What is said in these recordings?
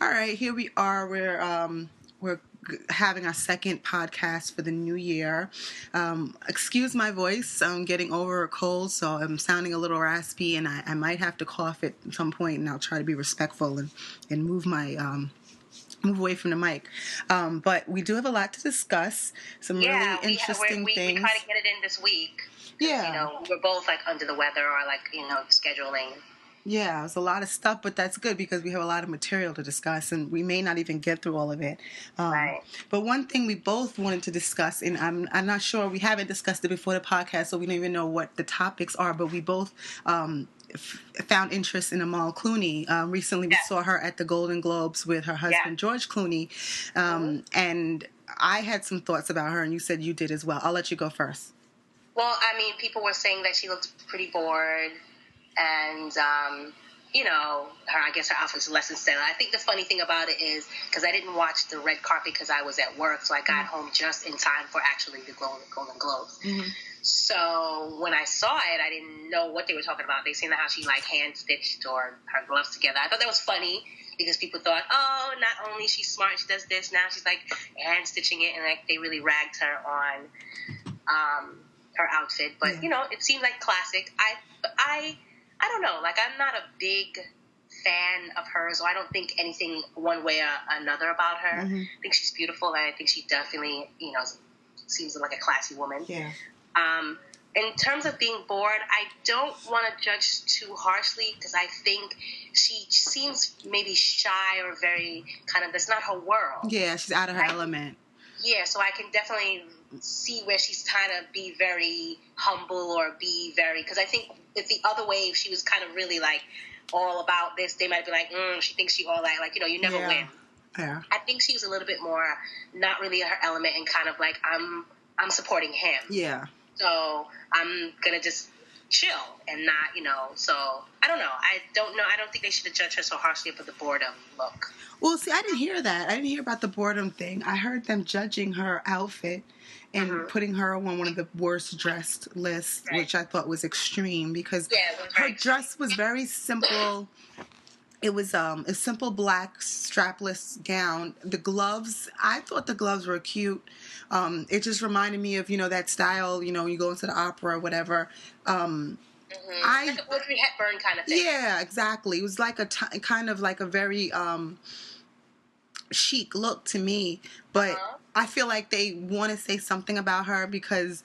All right, here we are. We're having our second podcast for the new year. Excuse my voice. I'm getting over a cold, so I'm sounding a little raspy, and I might have to cough at some point, and I'll try to be respectful and move away from the mic. But we do have a lot to discuss. Some really interesting things. We try to get it in this week. Yeah. We're both under the weather or scheduling. Yeah, it was a lot of stuff, but that's good because we have a lot of material to discuss, and we may not even get through all of it. Right. But one thing we both wanted to discuss, and I'm not sure, we haven't discussed it before the podcast, so we don't even know what the topics are, but we both found interest in Amal Clooney. Recently, we saw her at the Golden Globes with her husband, George Clooney, and I had some thoughts about her, and you said you did as well. I'll let you go first. Well, people were saying that she looked pretty bored. And, her outfit's less than stellar. I think the funny thing about it is, because I didn't watch the red carpet because I was at work, so I got home just in time for actually the Golden Globes. Mm-hmm. So when I saw it, I didn't know what they were talking about. They saying how she hand-stitched or her gloves together. I thought that was funny because people thought, oh, not only she's smart, she does this, now she's hand-stitching it, and they really ragged her on her outfit. But, it seemed like classic. I don't know. I'm not a big fan of hers, so I don't think anything one way or another about her. Mm-hmm. I think she's beautiful, and I think she definitely, seems like a classy woman. Yeah. In terms of being bored, I don't want to judge too harshly because I think she seems maybe shy or very that's not her world. Yeah, she's out of her element. Yeah, so I can definitely see where she's trying to be very humble or be very, because I think if the other way, if she was really all about this, they might be she thinks she all you never win. Yeah. I think she was a little bit more not really her element and I'm supporting him. Yeah. So I'm gonna just chill and not, so I don't know. I don't think they should have judged her so harshly for the boredom look. Well, see, I didn't hear that. I didn't hear about the boredom thing. I heard them judging her outfit and putting her on one of the worst dressed lists, which I thought was extreme because her dress was very simple. It was a simple black strapless gown. The gloves, I thought the gloves were cute. It just reminded me of, that style, you go into the opera or whatever. Like an Audrey Hepburn kind of thing. Yeah, exactly. It was like kind of like a very chic look to me, but I feel like they want to say something about her because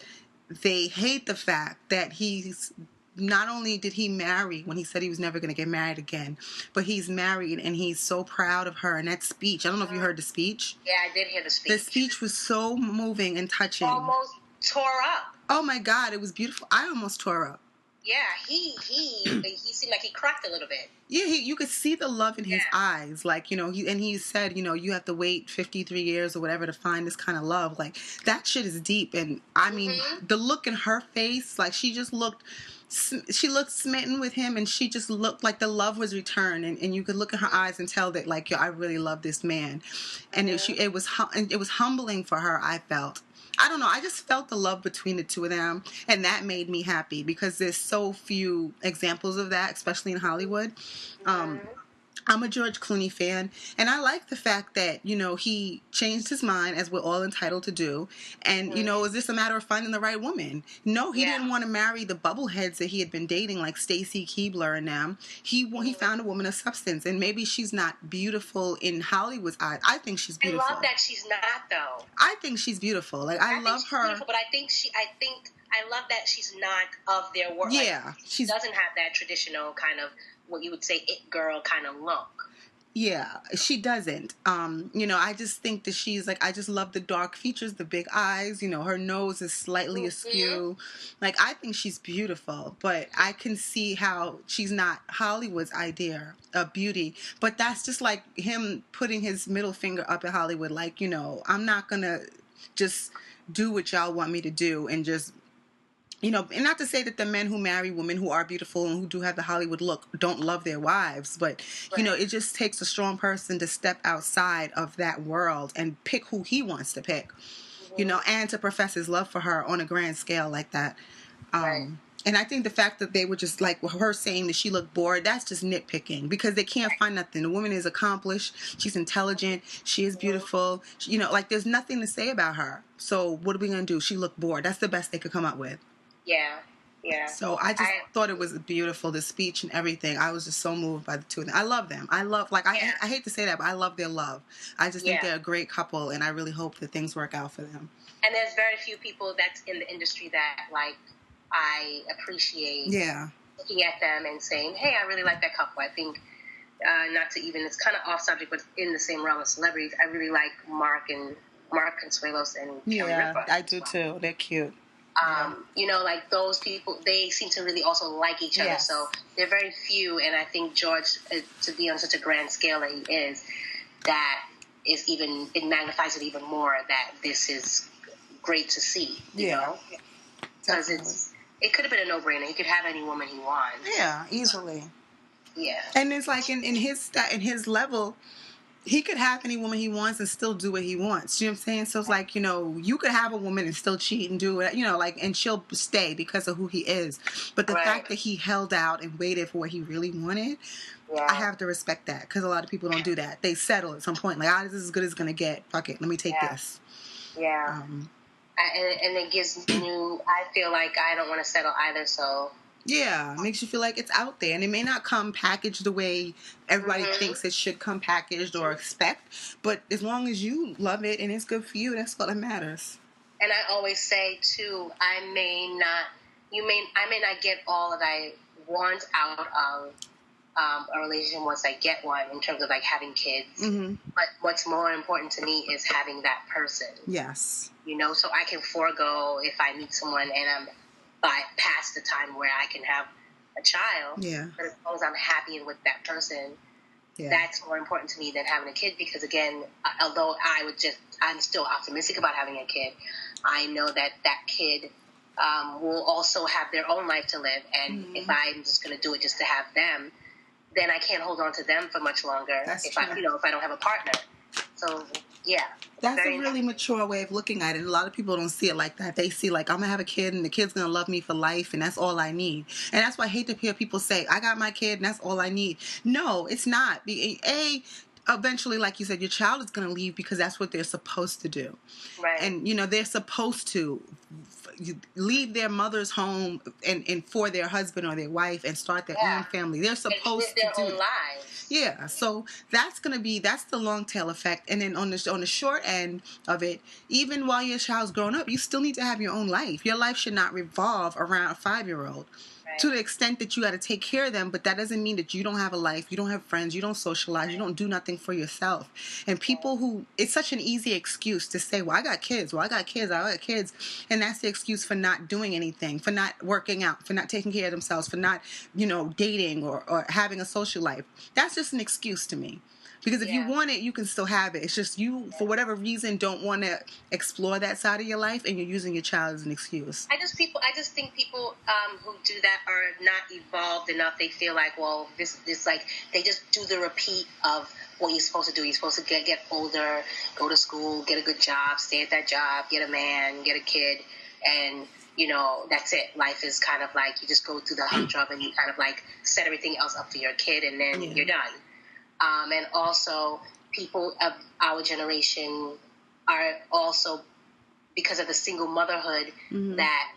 they hate the fact that he's not only did he marry when he said he was never going to get married again, but he's married and he's so proud of her. And that speech, I don't know if you heard the speech. Yeah, I did hear the speech. The speech was so moving and touching. Almost tore up. Oh my God, it was beautiful. I almost tore up. Yeah, he seemed like he cracked a little bit. Yeah, you could see the love in his eyes. He said, you have to wait 53 years or whatever to find this kind of love. That shit is deep. And I mean, the look in her face, she looked smitten with him, and she just looked like the love was returned. And you could look in her eyes and tell that, I really love this man. And it was humbling for her, I felt. I don't know. I just felt the love between the two of them, and that made me happy because there's so few examples of that, especially in Hollywood. I'm a George Clooney fan, and I like the fact that, he changed his mind, as we're all entitled to do, and, is this a matter of finding the right woman? No, he didn't want to marry the bubbleheads that he had been dating, like Stacy Keibler and them. He found a woman of substance, and maybe she's not beautiful in Hollywood's eyes. I think she's beautiful. I love that she's not, though. I think she's beautiful. I love her. Beautiful, but I love that she's not of their world. Yeah. She doesn't have that traditional kind of, what you would say, it girl kind of look. Yeah, she doesn't. I just think that she's I just love the dark features, the big eyes, her nose is slightly askew. I think she's beautiful, but I can see how she's not Hollywood's idea of beauty. But that's just like him putting his middle finger up at Hollywood. I'm not going to just do what y'all want me to do and just, and not to say that the men who marry women who are beautiful and who do have the Hollywood look don't love their wives, but, it just takes a strong person to step outside of that world and pick who he wants to pick, and to profess his love for her on a grand scale like that. And I think the fact that they were just like her saying that she looked bored, that's just nitpicking because they can't find nothing. The woman is accomplished. She's intelligent. She is beautiful. You know, like there's nothing to say about her. So what are we going to do? She looked bored. That's the best they could come up with. Yeah. Yeah. So I just thought it was beautiful, the speech and everything. I was just so moved by the two of them. I love them. I love, like, I hate to say that, but I love their love. I just think they're a great couple, and I really hope that things work out for them. And there's very few people that's in the industry that, like, I appreciate looking at them and saying, hey, I really like that couple. I think, not to even, it's kind of off subject, but in the same realm of celebrities, I really like Mark Consuelos and Kelly Ripa. I do too. They're cute. You know, like those people, they seem to really also like each other. So they're very few, and I think George, to be on such a grand scale that he is, that is even, it magnifies it even more that this is great to see, you know? Because it could have been a no-brainer. He could have any woman he wants. Yeah, easily. Yeah. And it's like in his level, he could have any woman he wants and still do what he wants. You know what I'm saying? So it's like, you know, you could have a woman and still cheat and do it, you know, like, and she'll stay because of who he is. But the fact that he held out and waited for what he really wanted, I have to respect that because a lot of people don't do that. They settle at some point. Like, this is as good as it's going to get. Fuck it. Let me take this. Yeah. And it gives you, I feel like I don't want to settle either, so... Yeah, it makes you feel like it's out there. And it may not come packaged the way everybody thinks it should come packaged or expect. But as long as you love it and it's good for you, that's what matters. And I always say, too, I may not get all that I want out of a relationship once I get one in terms of, like, having kids. Mm-hmm. But what's more important to me is having that person. Yes. You know, so I can forego if I meet someone and I'm past the time where I can have a child. Yeah. But as long as I'm happy with that person, that's more important to me than having a kid. Because again, although I'm still optimistic about having a kid, I know that kid will also have their own life to live. And if I'm just going to do it just to have them, then I can't hold on to them for much longer. If I don't have a partner. So yeah. That's a really mature way of looking at it. And a lot of people don't see it like that. They see, like, I'm going to have a kid and the kid's going to love me for life and that's all I need. And that's why I hate to hear people say, I got my kid and that's all I need. No, it's not. Eventually, like you said, your child is going to leave because that's what they're supposed to do. Right. And, you know, they're supposed to leave their mother's home and for their husband or their wife and start their own family. They're supposed to do their own lives. Yeah, so that's the long tail effect. And then on the short end of it, even while your child's growing up, you still need to have your own life. Your life should not revolve around a 5-year-old. To the extent that you got to take care of them, but that doesn't mean that you don't have a life, you don't have friends, you don't socialize, you don't do nothing for yourself. And people it's such an easy excuse to say, well, I got kids, and that's the excuse for not doing anything, for not working out, for not taking care of themselves, for not, dating or having a social life. That's just an excuse to me. Because if you want it, you can still have it. It's just you, for whatever reason, don't want to explore that side of your life, and you're using your child as an excuse. I just think people who do that are not evolved enough. They feel like, well, this like they just do the repeat of what you're supposed to do. You're supposed to get older, go to school, get a good job, stay at that job, get a man, get a kid, and that's it. Life is kind of like you just go through the humdrum and you kind of like set everything else up for your kid, and then you're done. And also, people of our generation are also, because of the single motherhood, that,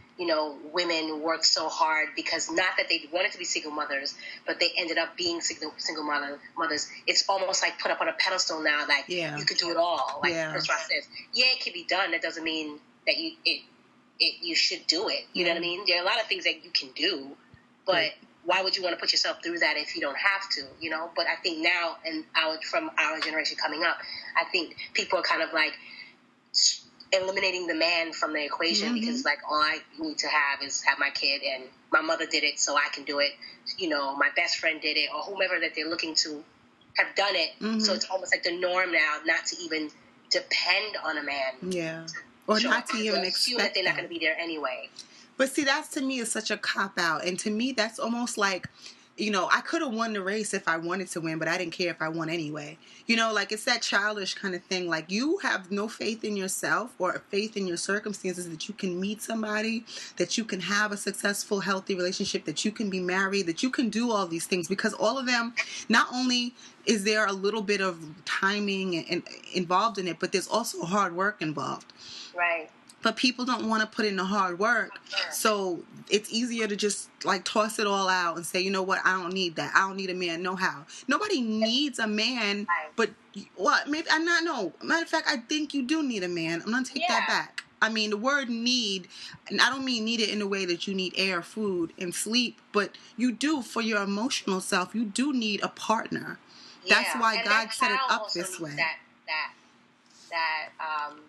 women work so hard because not that they wanted to be single mothers, but they ended up being single mothers. It's almost like put up on a pedestal now, like you could do it all. Like Chris Ross says, it can be done. That doesn't mean that you should do it. You know what I mean? There are a lot of things that you can do, but why would you want to put yourself through that if you don't have to, But I think now, and from our generation coming up, I think people are kind of like eliminating the man from the equation because, like, all I need to have is have my kid, and my mother did it, so I can do it. My best friend did it, or whomever that they're looking to have done it. So it's almost like the norm now not to even depend on a man. Yeah. Or not to even expect that they're not going to be there anyway. But see, that to me is such a cop-out. And to me, that's almost like I could have won the race if I wanted to win, but I didn't care if I won anyway. Like it's that childish kind of thing. Like you have no faith in yourself or faith in your circumstances that you can meet somebody, that you can have a successful, healthy relationship, that you can be married, that you can do all these things, because all of them, not only is there a little bit of timing and involved in it, but there's also hard work involved. Right. But people don't want to put in the hard work. So it's easier to just like toss it all out and say, you know what, I don't need that. I don't need a man. No how. Nobody needs a man. But what? Maybe I not know. Matter of fact, I think you do need a man. I'm gonna take that back. I mean, the word need, and I don't mean need it in the way that you need air, food, and sleep, but you do for your emotional self. You do need a partner. That's why and God set it up this way.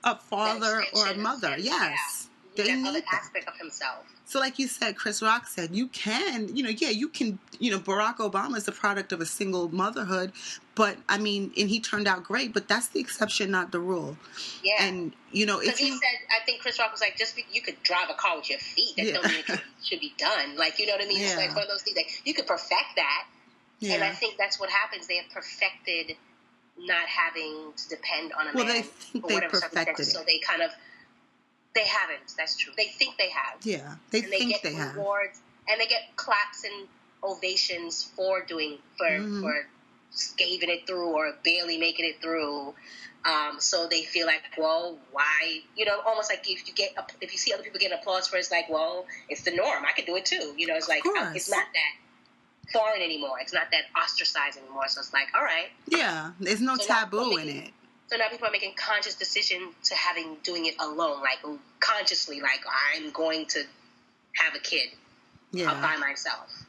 A father or a mother, yes. Yeah. They need that aspect of himself. So like you said, Chris Rock said, you can, you can, Barack Obama is the product of a single motherhood, but I mean, and he turned out great, but that's the exception, not the rule. Yeah. And, because he said, I think Chris Rock was like, you could drive a car with your feet. That don't mean it should be done. Like, you know what I mean? Yeah. It's like one of those things, like, you could perfect that. Yeah. And I think that's what happens. They have perfected not having to depend on a man they think they perfected it. So they haven't. That's true. They think they have. Yeah, they think they have. Rewards, and they get claps and ovations for scaving it through or barely making it through. So they feel like, well, why? Almost like if you see other people getting applause for it, it's like, well, it's the norm. I can do it too. It's like it's not that foreign anymore. It's not that ostracized anymore. So it's like, all right. Yeah, there's no taboo in it. So now people are making conscious decision to doing it alone, like consciously, like I'm going to have a kid by myself.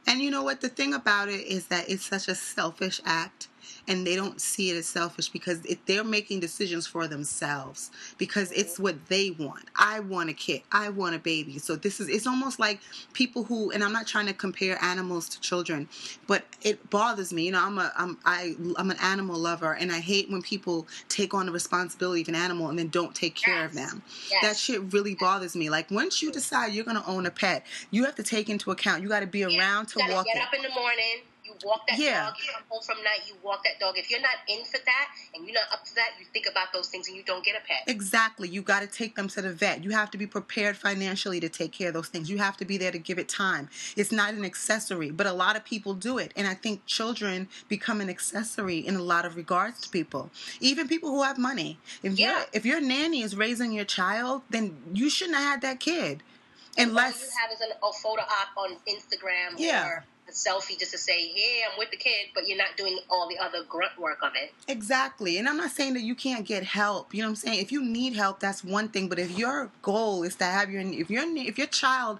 And you know what? The thing about it is that it's such a selfish act. And they don't see it as selfish because they're making decisions for themselves because it's what they want. I want a kid. I want a baby. So it's almost like people who, and I'm not trying to compare animals to children, but it bothers me. I'm an animal lover, and I hate when people take on the responsibility of an animal and then don't take care of them. Yes. That shit really bothers me. Like once you decide you're going to own a pet, you have to take into account, you got to be around to walk it. Get up in the morning. You walk that dog, you come home from night, you walk that dog. If you're not in for that and you're not up to that, you think about those things and you don't get a pet. Exactly. You got to take them to the vet. You have to be prepared financially to take care of those things. You have to be there to give it time. It's not an accessory, but a lot of people do it. And I think children become an accessory in a lot of regards to people. Even people who have money. If your nanny is raising your child, then you shouldn't have had that kid. Unless all you have is a photo op on Instagram or a selfie just to say, yeah, I'm with the kid, but you're not doing all the other grunt work of it. Exactly. And I'm not saying that you can't get help. You know what I'm saying? If you need help, that's one thing. But if your goal is to have if your child,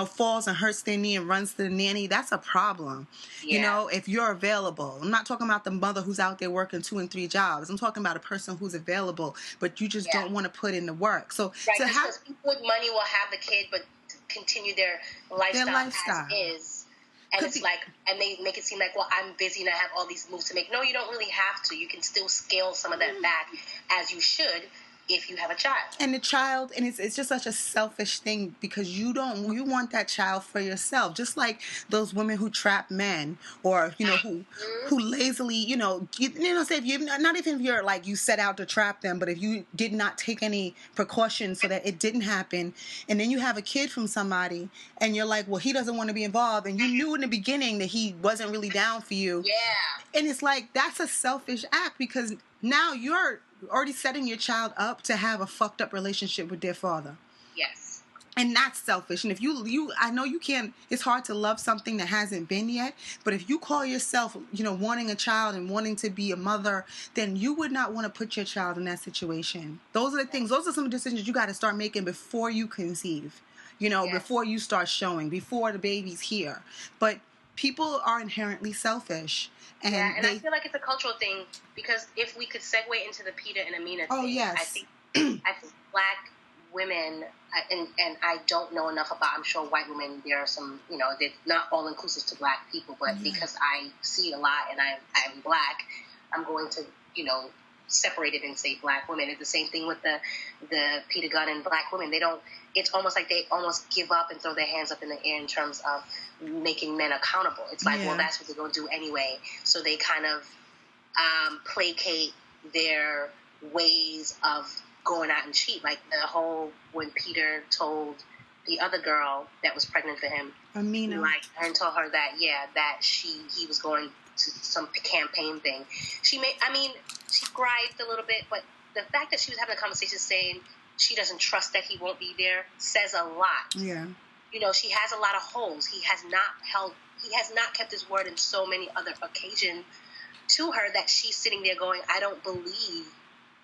falls and hurts their knee and runs to the nanny, that's a problem. Yeah. If you're available. I'm not talking about the mother who's out there working 2 and 3 jobs. I'm talking about a person who's available, but you just don't want to put in the work. So because people with money will have the kid, but continue their lifestyle. As is. And it's like, and they make it seem like, well, I'm busy and I have all these moves to make. No, you don't really have to. You can still scale some of that back as you should if you have a child. And the child, and it's just such a selfish thing because you want that child for yourself. Just like those women who trap men or, who lazily, say if you, not even if you're like, you set out to trap them, but if you did not take any precautions so that it didn't happen, and then you have a kid from somebody and you're like, well, he doesn't want to be involved. And you knew in the beginning that he wasn't really down for you. Yeah. And it's like, that's a selfish act because now you're already setting your child up to have a fucked up relationship with their father. Yes. And that's selfish. And if I know you can't, it's hard to love something that hasn't been yet, but if you call yourself, wanting a child and wanting to be a mother, then you would not want to put your child in that situation. Those are the things, those are some decisions you got to start making before you conceive, before you start showing, before the baby's here. But people are inherently selfish. And I feel like it's a cultural thing because if we could segue into the Peter and Amina thing, yes. I think black women, and I don't know enough about, I'm sure white women, there are some, they're not all inclusive to black people, but because I see it a lot and I'm black, I'm going to, separated and say black women. It's the same thing with the Peter Gunn and black women. They don't. It's almost like they almost give up and throw their hands up in the air in terms of making men accountable. It's like, well, that's what they're going to do anyway. So they kind of placate their ways of going out and cheat. Like the whole when Peter told the other girl that was pregnant for him, Amina, and told her that he was going to some campaign thing. She griped a little bit, but the fact that she was having a conversation saying she doesn't trust that he won't be there says a lot. Yeah. You know, she has a lot of holes. He has not kept his word in so many other occasions to her that she's sitting there going, I don't believe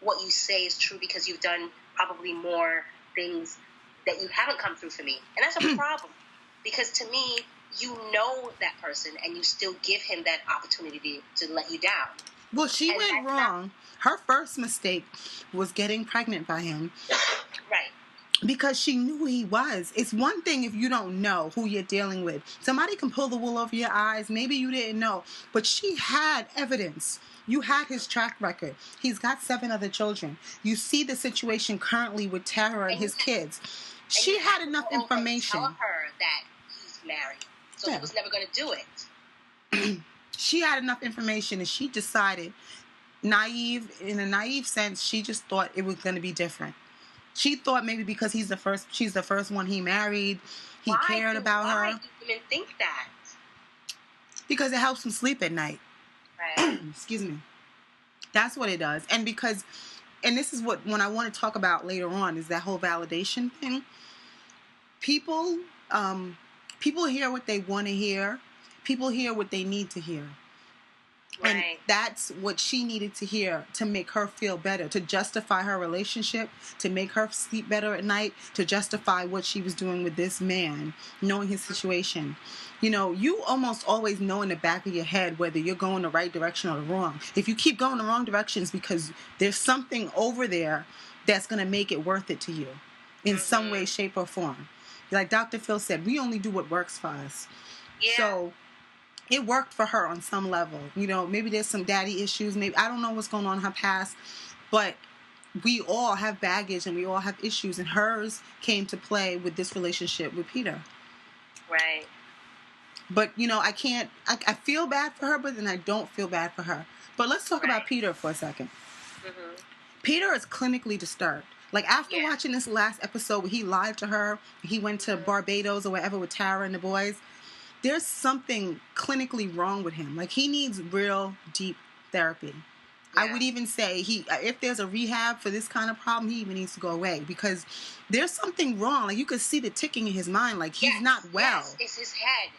what you say is true because you've done probably more things that you haven't come through for me. And that's a problem because to me, you know that person and you still give him that opportunity to let you down. Well, she went wrong. Her first mistake was getting pregnant by him. Right. Because she knew who he was. It's one thing if you don't know who you're dealing with. Somebody can pull the wool over your eyes. Maybe you didn't know. But she had evidence. You had his track record. He's got 7 other children. You see the situation currently with Tara and his kids. She had enough information. Tell her that he's married. So he was never going to do it. She had enough information and she decided, in a naive sense, she just thought it was going to be different. She thought maybe because she's the first one he married, he cared about her. Why do women think that? Because it helps him sleep at night. Right. Excuse me. That's what it does. And this is what I want to talk about later on, is that whole validation thing. People hear what they want to hear. People hear what they need to hear. Right. And that's what she needed to hear to make her feel better, to justify her relationship, to make her sleep better at night, to justify what she was doing with this man, knowing his situation. You know, you almost always know in the back of your head whether you're going the right direction or the wrong. If you keep going the wrong direction, it's because there's something over there that's going to make it worth it to you in some way, shape, or form. Like Dr. Phil said, we only do what works for us. Yeah. So it worked for her on some level. You know, maybe there's some daddy issues. Maybe I don't know what's going on in her past, but we all have baggage and we all have issues, and hers came to play with this relationship with Peter. Right. But, you know, I feel bad for her, but then I don't feel bad for her. But let's talk about Peter for a second. Mm-hmm. Peter is clinically disturbed. Like, after watching this last episode where he lied to her, he went to Barbados or wherever with Tara and the boys, there's something clinically wrong with him. Like, he needs real, deep therapy. Yeah. I would even say if there's a rehab for this kind of problem, he even needs to go away because there's something wrong. Like, you could see the ticking in his mind. Like, he's not well. Yes, it's his head.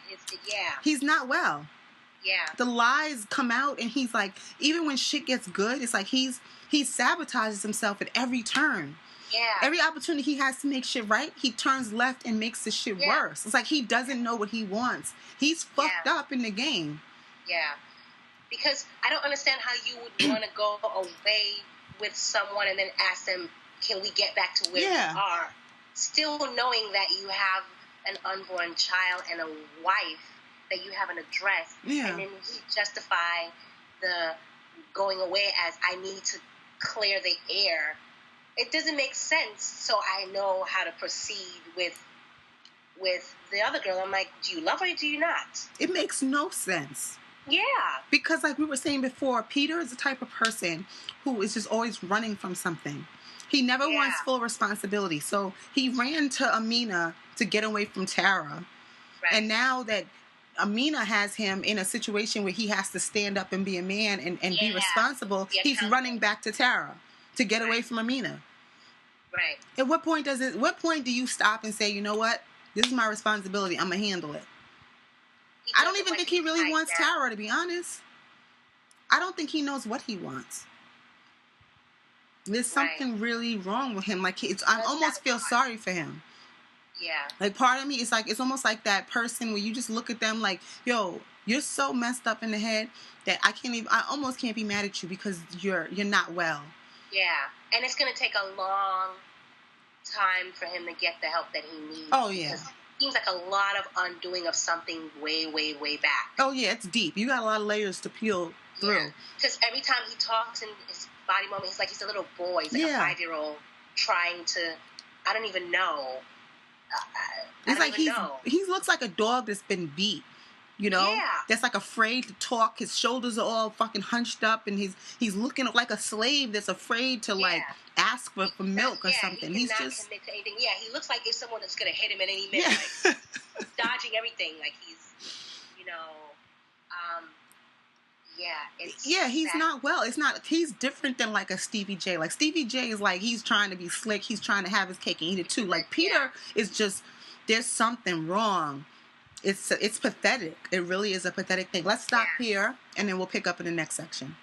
He's not well. Yeah. The lies come out, and he's like, even when shit gets good, it's like he sabotages himself at every turn. Yeah. Every opportunity he has to make shit right, he turns left and makes the shit worse. It's like he doesn't know what he wants. He's fucked up in the game. Yeah. Because I don't understand how you would want to go away with someone and then ask them, can we get back to where we are? Still knowing that you have an unborn child and a wife that you haven't addressed. Yeah. And then he justify the going away as I need to clear the air. It doesn't make sense, so I know how to proceed with the other girl. I'm like, do you love her or do you not? It makes no sense. Yeah. Because like we were saying before, Peter is the type of person who is just always running from something. He never wants full responsibility. So he ran to Amina to get away from Tara. Right. And now that Amina has him in a situation where he has to stand up and be a man and be responsible, he's running back to Tara to get away from Amina. Right. At what point do you stop and say, you know what? This is my responsibility. I'm going to handle it. I don't even think he really wants Tara, to be honest. I don't think he knows what he wants. There's something really wrong with him. Like, I almost feel sorry for him. Yeah. Like, part of me, it's almost like that person where you just look at them like, yo, you're so messed up in the head that I almost can't be mad at you because you're not well. Yeah. And it's going to take a long time for him to get the help that he needs. Oh, yeah. It seems like a lot of undoing of something way, way, way back. Oh, yeah, it's deep. You got a lot of layers to peel through. Because every time he talks in his body moment, he's like he's a little boy. He's like a 5-year-old trying to, I don't even know. It's like he looks like a dog that's been beat. You know? Yeah. That's like afraid to talk. His shoulders are all fucking hunched up, and he's looking like a slave that's afraid to like ask for milk or something. He's just commit to anything. Yeah, he looks like he's someone that's gonna hit him at any minute. Like, he's dodging everything. Like he's, you know, he's not well. It's not. He's different than like a Stevie J. Like Stevie J is like he's trying to be slick. He's trying to have his cake and eat it too. Like Peter is just there's something wrong. It's pathetic. It really is a pathetic thing. Let's stop here, and then we'll pick up in the next section.